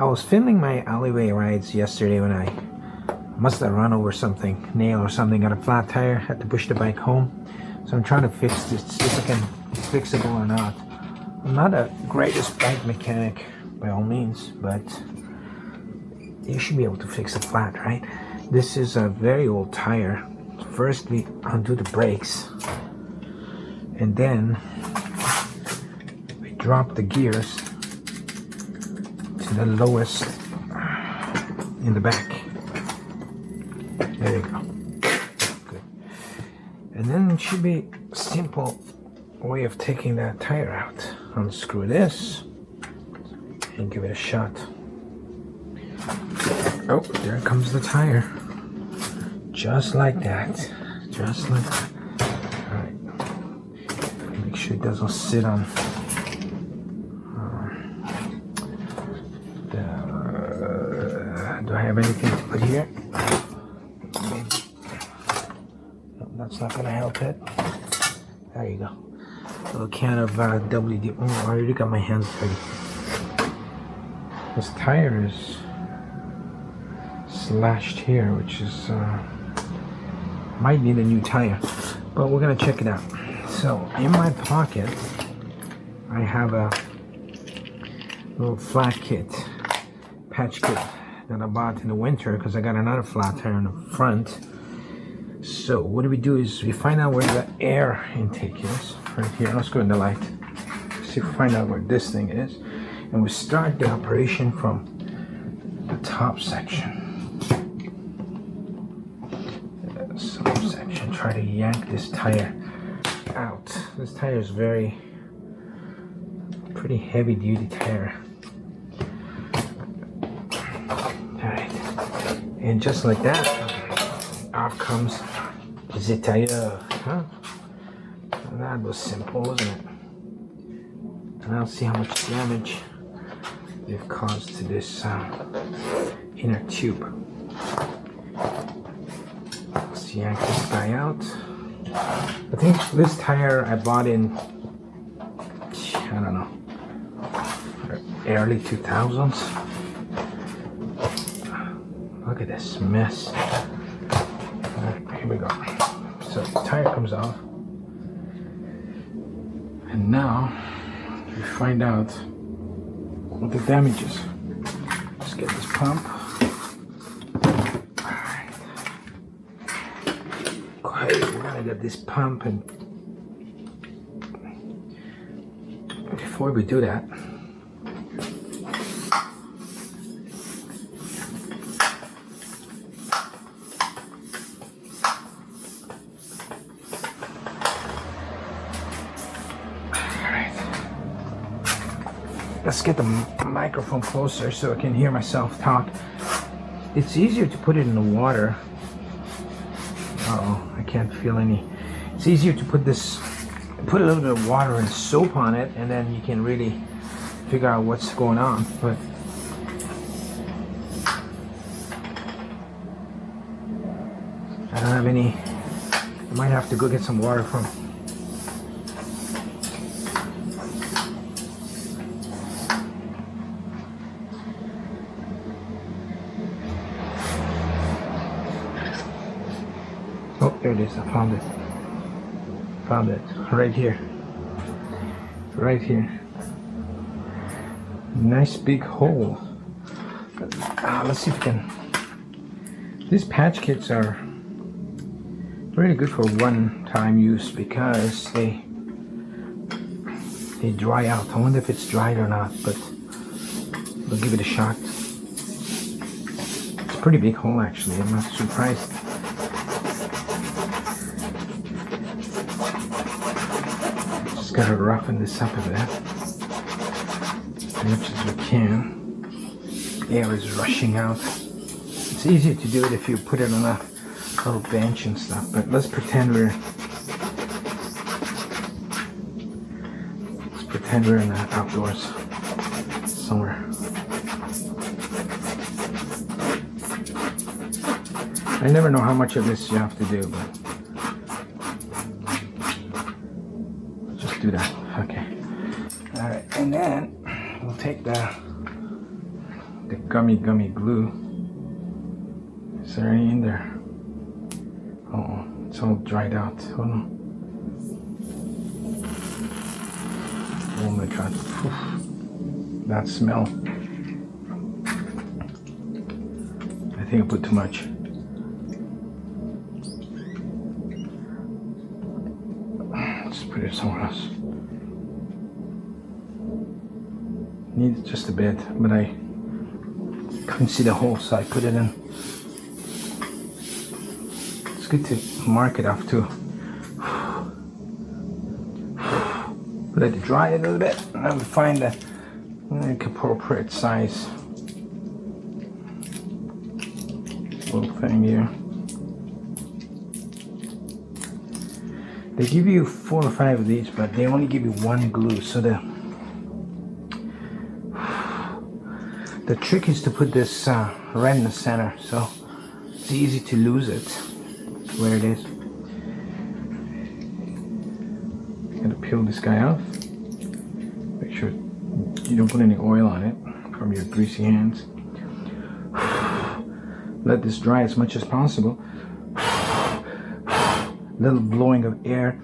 I was filming my alleyway rides yesterday when I must have run over something, nail or something, got a flat tire, had to push the bike home. So I'm trying to fix this, see if I can fix it or not. I'm not a greatest bike mechanic by all means, but you should be able to fix a flat, right? This is a very old tire. First we undo the brakes, and then we drop the gears to the lowest in the back. There you go. Good. And then it should be a simple way of taking that tire out. Unscrew this and give it a shot. Oh, there comes the tire. Just like that. Just like that. Alright. Make sure it doesn't sit on do I have anything to put here? Maybe. No, that's not going to help it. There you go. A little can of WD. Oh, I already got my hands dirty. This tire is slashed here, which is might need a new tire, but we're gonna check it out. So in my pocket I have a little flat kit, patch kit that I bought in the winter because I got another flat tire in the front. So what we do is we find out where the air intake is. Right here, let's go in the light. See if we find out where this thing is, and we start the operation from the top section. Subsection. Try to yank this tire out. This tire is pretty heavy duty tire. Alright, and just like that, off comes the tire. Huh? That was simple, wasn't it? And I'll see how much damage they've caused to this inner tube. Let's yank this guy out. I think this tire I bought in, I don't know, early 2000s. Look at this mess. Alright, here we go. So the tire comes off. And now we find out what the damage is. Let's get this pump. Alright. Okay, we're gonna get this pump, and before we do that, let's get the microphone closer so I can hear myself talk. It's easier to put it in the water. Uh-oh, I can't feel any. It's easier to put a little bit of water and soap on it, and then you can really figure out what's going on. But I don't have any. I might have to go get some water from. Oh, there it is. I found it. Found it. Right here. Right here. Nice big hole. Let's see if we can. These patch kits are really good for one-time use because they dry out. I wonder if it's dried or not, but we'll give it a shot. It's a pretty big hole actually. I'm not surprised. Gotta roughen this up a bit as much as we can. Air is rushing out. It's easier to do it if you put it on a little bench and stuff, but let's pretend we're in the outdoors somewhere. I never know how much of this you have to do, but do that. Okay. Alright, and then we'll take the the gummy glue. Is there any in there? Oh, it's all dried out. Oh no. Oh my god. Oof. That smell. I think I put too much. Let's put it somewhere else. Needs just a bit, but I couldn't see the hole, so I put it in. It's good to mark it off too. Let it dry a little bit, and then we find the appropriate size little thing here. They give you 4 or 5 of these, but they only give you one glue, so the trick is to put this right in the center, so it's easy to lose it where it is. Gotta peel this guy off. Make sure you don't put any oil on it from your greasy hands. Let this dry as much as possible. Little blowing of air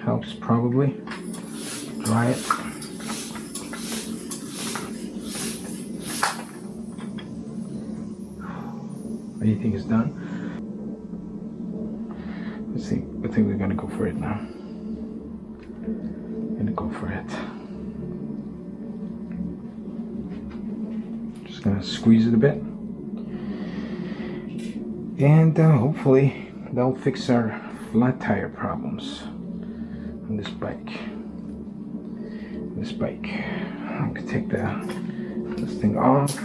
helps probably. Dry it. What do you think is done? Let's see. I think we're gonna go for it now. Gonna go for it. Just gonna squeeze it a bit, and hopefully that'll fix our flat tire problems on this bike. I'm gonna take this thing off.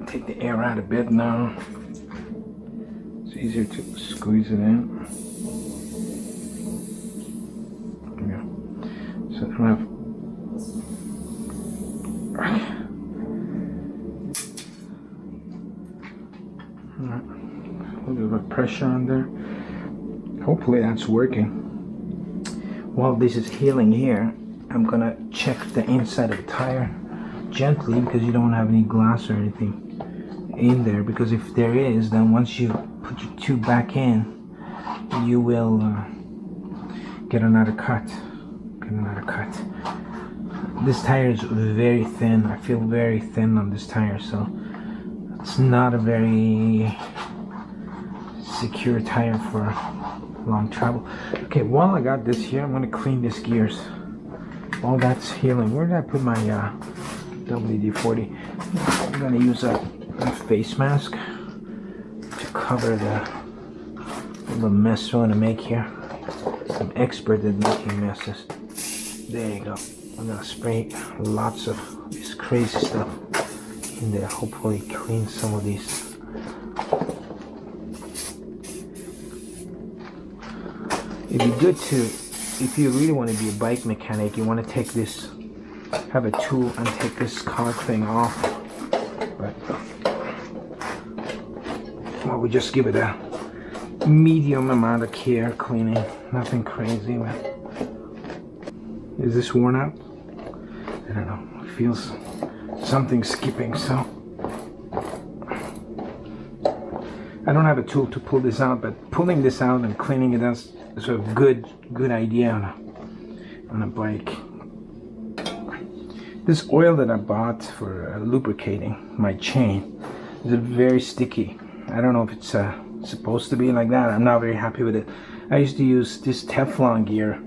Take the air out a bit now. It's easier to squeeze it in. There we go. So I don't have. A little bit of pressure on there. Hopefully that's working. While this is healing here, I'm gonna check the inside of the tire gently, because you don't have any glass or anything in there, because if there is, then once you put your tube back in, you will get another cut. This tire is very thin. I feel very thin on this tire, so it's not a very secure tire for long travel. Okay, while I got this here, I'm going to clean these gears while that's healing. Where did I put my WD-40? I'm going to use a face mask to cover the mess we're going to make here. I'm expert at making messes. There you go. I'm going to spray lots of this crazy stuff in there. Hopefully clean some of these. It'd be good to, if you really want to be a bike mechanic, you want to take this, have a tool and take this card thing off. But well, we just give it a medium amount of care cleaning, nothing crazy. Is this worn out? I don't know. It feels something skipping, so I don't have a tool to pull this out, but pulling this out and cleaning it is a good idea on a bike. This oil that I bought for lubricating my chain is very sticky. I don't know if it's supposed to be like that. I'm not very happy with it. I used to use this Teflon gear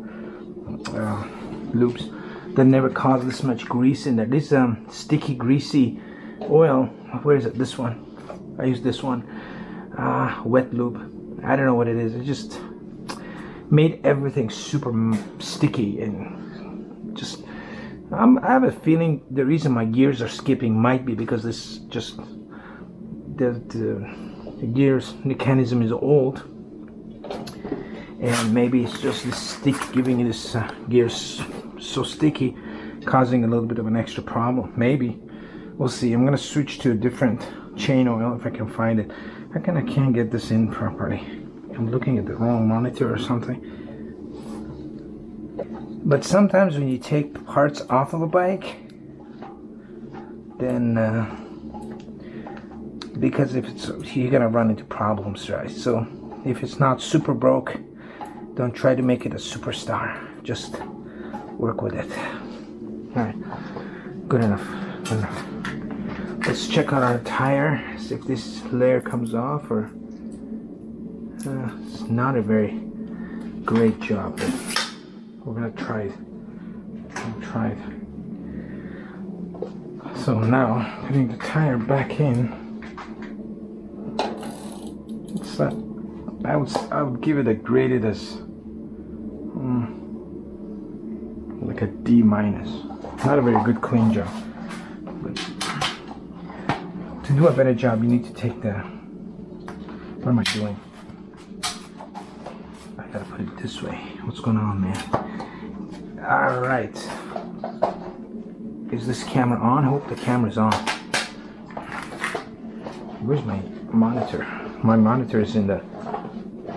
loops that never caused this much grease in there. This sticky greasy oil, where is it? This one. I use this one. Wet lube. I don't know what it is. It just made everything super sticky, and just I have a feeling the reason my gears are skipping might be because this just the gears mechanism is old, and maybe it's just the stick giving this gears so sticky, causing a little bit of an extra problem. Maybe we'll see. I'm gonna switch to a different chain oil if I can find it. I can't get this in properly. I'm looking at the wrong monitor or something. But sometimes when you take parts off of a bike, then because if it's, you're gonna run into problems, right? So if it's not super broke, don't try to make it a superstar. Just work with it. All right, good enough. Good enough. Let's check out our tire, see if this layer comes off, or it's not a very great job, but we're gonna try it. Try it. So now putting the tire back in. It's not. I would give it a graded as like a D minus. Not a very good clean job. But to do a better job, you need to take the. What am I doing? I gotta put it this way. What's going on, man? All right. Is this camera on? I hope the camera's on. Where's my monitor? My monitor is in the.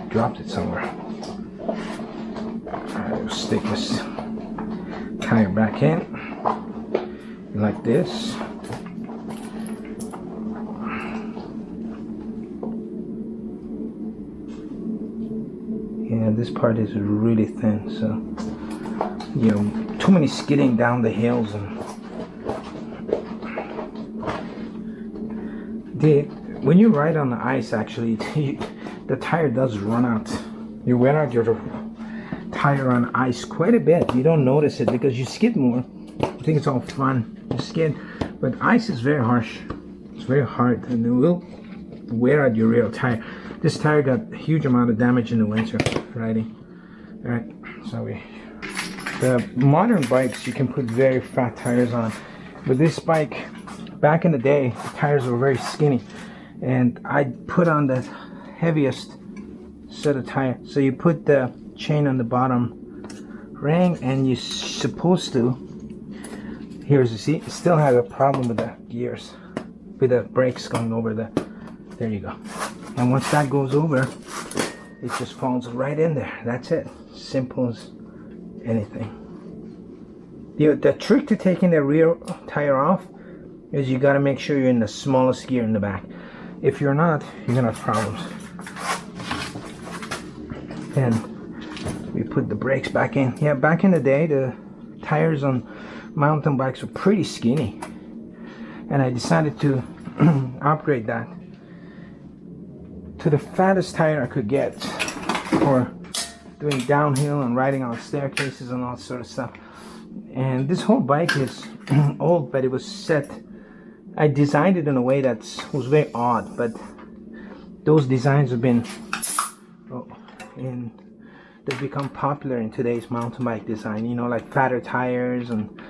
Dropped it somewhere. Alright, we'll stick this tire back in like this. Yeah, this part is really thin, so you know, too many skidding down the hills and when you ride on the ice, actually, the tire does run out. You wear out your tire on ice quite a bit. You don't notice it because you skid more. You think it's all fun. You skid, but ice is very harsh. It's very hard, and it will wear out your real tire. This tire got a huge amount of damage in the winter riding. All right, so the modern bikes you can put very fat tires on, but this bike, back in the day, the tires were very skinny, and I put on the heaviest set of tire. So you put the chain on the bottom ring, and you're supposed to. Here's, you see, it still has a problem with the gears, with the brakes going over the. There you go. And once that goes over, it just falls right in there. That's it. Simple as anything. The trick to taking the rear tire off is you got to make sure you're in the smallest gear in the back. If you're not, you're gonna have problems. And we put the brakes back in. Yeah, back in the day, the tires on mountain bikes were pretty skinny, and I decided to upgrade that to the fattest tire I could get for doing downhill and riding on staircases and all sort of stuff. And this whole bike is old, but it was set. I designed it in a way that was very odd, but those designs have been they've become popular in today's mountain bike design. You know, like fatter tires and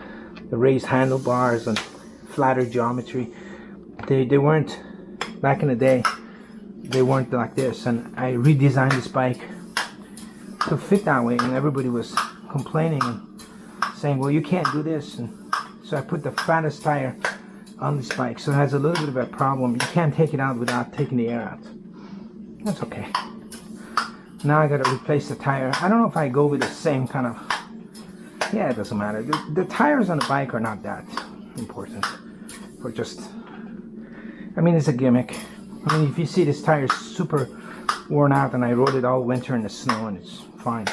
the raised handlebars and flatter geometry. They weren't, back in the day, they weren't like this, and I redesigned this bike to fit that way, and everybody was complaining and saying, well, you can't do this. And so I put the fattest tire on this bike, so it has a little bit of a problem. You can't take it out without taking the air out. That's okay. Now I gotta replace the tire. I don't know if I go with the same kind of, yeah, it doesn't matter. The tires on the bike are not that important. We're just, I mean, it's a gimmick. I mean, if you see this tire is super worn out, and I rode it all winter in the snow, and it's fine.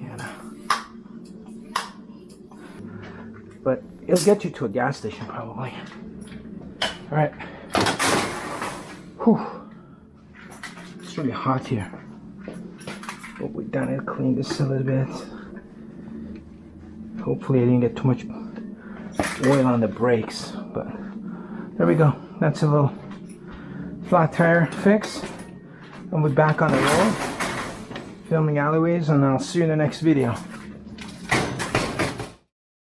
Yeah. But it'll get you to a gas station probably. All right. Whew. It's really hot here. But we're done and clean this a little bit. Hopefully I didn't get too much oil on the brakes, but there we go. That's a little flat tire fix. And we're back on the road filming alleyways, and I'll see you in the next video.